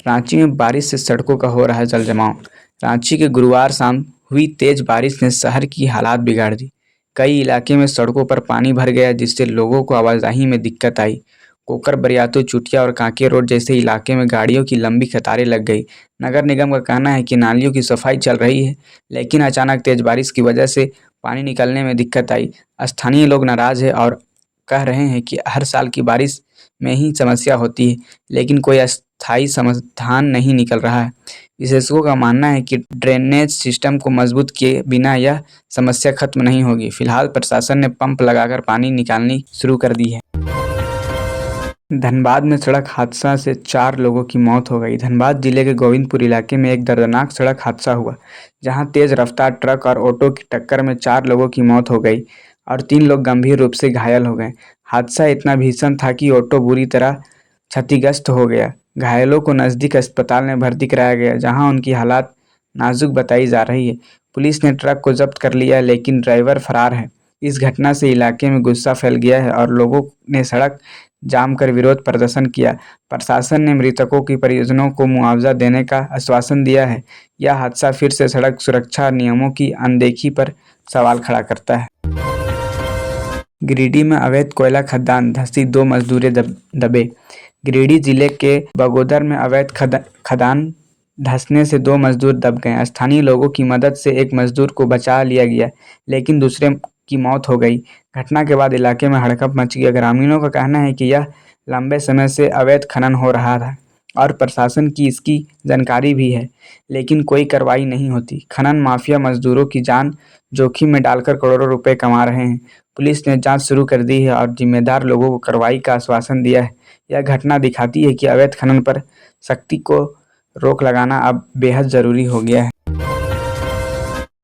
रांची में बारिश से सड़कों का हो रहा है जलजमाव। रांची के गुरुवार शाम हुई तेज बारिश ने शहर की हालात बिगाड़ दी। कई इलाके में सड़कों पर पानी भर गया जिससे लोगों को आवाजाही में दिक्कत आई। कोकर बरियातू चुटिया और कांके रोड जैसे इलाके में गाड़ियों की लंबी कतारें लग गई। नगर निगम का कहना है कि नालियों की सफाई चल रही है, लेकिन अचानक तेज बारिश की वजह से पानी निकलने में दिक्कत आई। स्थानीय लोग नाराज हैं और कह रहे हैं कि हर साल की बारिश में ही समस्या होती है, लेकिन कोई स्थायी समाधान नहीं निकल रहा है। विशेषज्ञों का मानना है कि ड्रेनेज सिस्टम को मजबूत किए बिना यह समस्या खत्म नहीं होगी। फिलहाल प्रशासन ने पंप लगाकर पानी निकालनी शुरू कर दी है। धनबाद में सड़क हादसा से 4 लोगों की मौत हो गई। धनबाद जिले के गोविंदपुर इलाके में एक दर्दनाक सड़क हादसा हुआ, जहां तेज रफ्तार ट्रक और ऑटो की टक्कर में 4 लोगों की मौत हो गई और 3 लोग गंभीर रूप से घायल हो गए। हादसा इतना भीषण था कि ऑटो बुरी तरह क्षतिग्रस्त हो गया। घायलों को नज़दीक अस्पताल में भर्ती कराया गया, जहां उनकी हालत नाजुक बताई जा रही है। पुलिस ने ट्रक को जब्त कर लिया है, लेकिन ड्राइवर फरार है। इस घटना से इलाके में गुस्सा फैल गया है और लोगों ने सड़क जाम कर विरोध प्रदर्शन किया। प्रशासन ने मृतकों की परिजनों को मुआवजा देने का आश्वासन दिया है। यह हादसा फिर से सड़क सुरक्षा नियमों की अनदेखी पर सवाल खड़ा करता है। गिरिडीह में अवैध कोयला खदान धंसी, 2 मजदूरें दबे। गिरिडीह जिले के बगोदर में अवैध खदान धंसने से 2 मजदूर दब गए। स्थानीय लोगों की मदद से एक मजदूर को बचा लिया गया, लेकिन दूसरे की मौत हो गई। घटना के बाद इलाके में हड़कंप मच गया। ग्रामीणों का कहना है कि यह लंबे समय से अवैध खनन हो रहा था और प्रशासन की इसकी जानकारी भी है, लेकिन कोई कार्रवाई नहीं होती। खनन माफिया मजदूरों की जान जोखिम में डालकर करोड़ों रुपए कमा रहे हैं। पुलिस ने जांच शुरू कर दी है और जिम्मेदार लोगों को कार्रवाई का आश्वासन दिया है। यह घटना दिखाती है कि अवैध खनन पर सख्ती को रोक लगाना अब बेहद जरूरी हो गया है।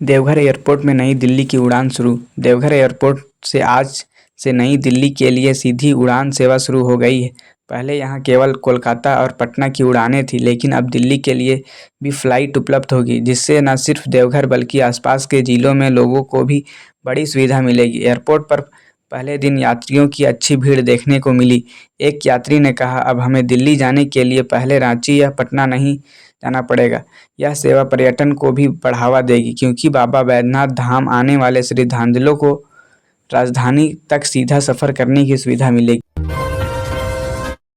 देवघर एयरपोर्ट में नई दिल्ली की उड़ान शुरू। देवघर एयरपोर्ट से आज से नई दिल्ली के लिए सीधी उड़ान सेवा शुरू हो गई है। पहले यहां केवल कोलकाता और पटना की उड़ानें थी, लेकिन अब दिल्ली के लिए भी फ्लाइट उपलब्ध होगी, जिससे न सिर्फ देवघर बल्कि आसपास के जिलों में लोगों को भी बड़ी सुविधा मिलेगी। एयरपोर्ट पर पहले दिन यात्रियों की अच्छी भीड़ देखने को मिली। एक यात्री ने कहा, अब हमें दिल्ली जाने के लिए पहले रांची या पटना नहीं जाना पड़ेगा। यह सेवा पर्यटन को भी बढ़ावा देगी, क्योंकि बाबा बैद्यनाथ धाम आने वाले श्रद्धालुओं को राजधानी तक सीधा सफर करने की सुविधा मिलेगी।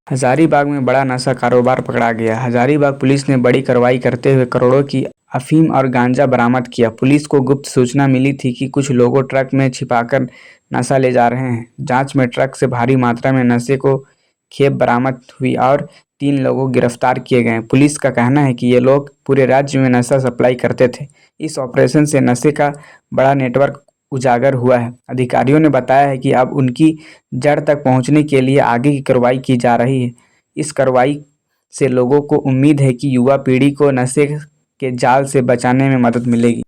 हजारीबाग में बड़ा नशा कारोबार पकड़ा गया। हजारीबाग पुलिस ने बड़ी कार्रवाई करते हुए करोड़ों की अफीम और गांजा बरामद किया। पुलिस को गुप्त सूचना मिली थी कि कुछ लोग ट्रक में छिपाकर नशा ले जा रहे हैं। जांच में ट्रक से भारी मात्रा में नशे को खेप बरामद हुई और 3 लोगों गिरफ्तार किए गए। पुलिस का कहना है कि ये लोग पूरे राज्य में नशा सप्लाई करते थे। इस ऑपरेशन से नशे का बड़ा नेटवर्क उजागर हुआ है। अधिकारियों ने बताया है कि अब उनकी जड़ तक पहुंचने के लिए आगे की कार्रवाई की जा रही है। इस कार्रवाई से लोगों को उम्मीद है कि युवा पीढ़ी को नशे के जाल से बचाने में मदद मिलेगी।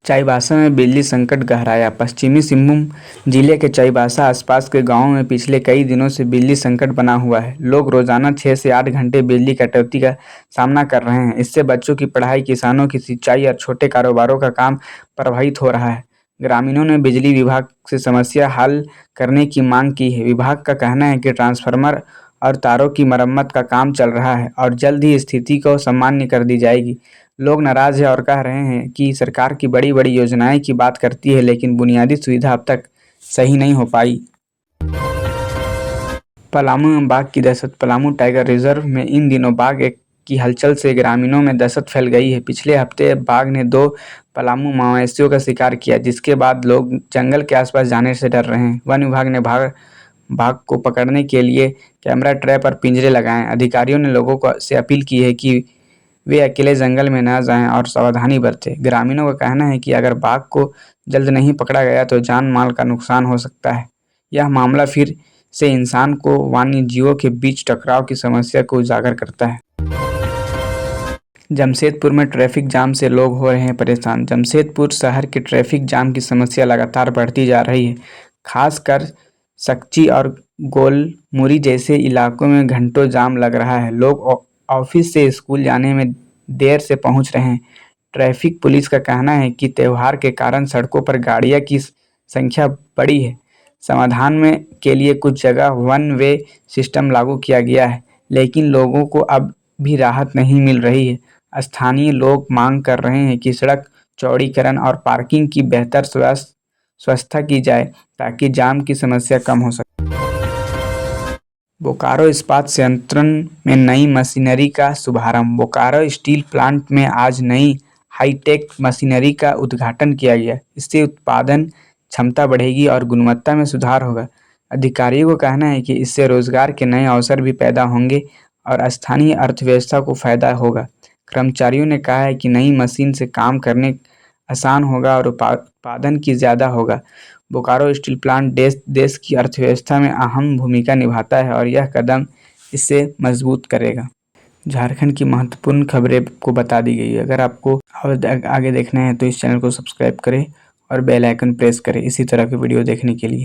चाईबासा में बिजली संकट गहराया। पश्चिमी सिंहभूम जिले के चाईबासा आसपास के गांवों में पिछले कई दिनों से बिजली संकट बना हुआ है। लोग रोजाना 6 से 8 घंटे बिजली कटौती का सामना कर रहे हैं। इससे बच्चों की पढ़ाई, किसानों की सिंचाई और छोटे कारोबारों का काम प्रभावित हो रहा है। ग्रामीणों ने बिजली विभाग से समस्या हल करने की मांग की है। विभाग का कहना है कि ट्रांसफार्मर और तारों की मरम्मत का काम चल रहा है और जल्द ही स्थिति को सामान्य कर दी जाएगी। लोग नाराज हैं और कह रहे हैं कि सरकार की बड़ी बड़ी योजनाएं की बात करती है, लेकिन बुनियादी सुविधा अब तक सही नहीं हो पाई। पलामू में बाघ की दहशत। पलामू टाइगर रिजर्व में इन दिनों बाघ की हलचल से ग्रामीणों में दहशत फैल गई है। पिछले हफ्ते बाघ ने 2 पलामू मवेशियों का शिकार किया, जिसके बाद लोग जंगल के आसपास जाने से डर रहे हैं। वन विभाग ने बाघ को पकड़ने के लिए कैमरा ट्रैप और पिंजरे लगाए। अधिकारियों ने लोगों को से अपील की है कि वे अकेले जंगल में न जाएं और सावधानी बरतें। ग्रामीणों का कहना है कि अगर बाघ को जल्द नहीं पकड़ा गया तो जान माल का नुकसान हो सकता है। यह मामला फिर से इंसान को वन्य जीवों के बीच टकराव की समस्या को उजागर करता है। जमशेदपुर में ट्रैफिक जाम से लोग हो रहे हैं परेशान। जमशेदपुर शहर के ट्रैफिक जाम की समस्या लगातार बढ़ती जा रही है। खासकर सक्ची और गोलमुरी जैसे इलाकों में घंटों जाम लग रहा है। लोग ऑफिस से स्कूल जाने में देर से पहुंच रहे हैं। ट्रैफिक पुलिस का कहना है कि त्योहार के कारण सड़कों पर गाड़ियों की संख्या बढ़ी है। समाधान में के लिए कुछ जगह 1 वे सिस्टम लागू किया गया है, लेकिन लोगों को अब भी राहत नहीं मिल रही है। स्थानीय लोग मांग कर रहे हैं कि सड़क चौड़ीकरण और पार्किंग की बेहतर व्यवस्था की जाए ताकि जाम की समस्या कम हो सके। बोकारो इस्पात संयंत्र में नई मशीनरी का शुभारंभ। बोकारो स्टील प्लांट में आज नई हाईटेक मशीनरी का उद्घाटन किया गया। इससे उत्पादन क्षमता बढ़ेगी और गुणवत्ता में सुधार होगा। अधिकारियों का कहना है कि इससे रोजगार के नए अवसर भी पैदा होंगे और स्थानीय अर्थव्यवस्था को फायदा होगा। कर्मचारियों ने कहा है कि नई मशीन से काम करने आसान होगा और उत्पादन की ज़्यादा होगा। बोकारो स्टील प्लांट देश की अर्थव्यवस्था में अहम भूमिका निभाता है और यह कदम इसे मजबूत करेगा। झारखंड की महत्वपूर्ण खबरें को बता दी गई है। अगर आपको आगे देखना है तो इस चैनल को सब्सक्राइब करें और बेल आइकन प्रेस करें इसी तरह के वीडियो देखने के लिए।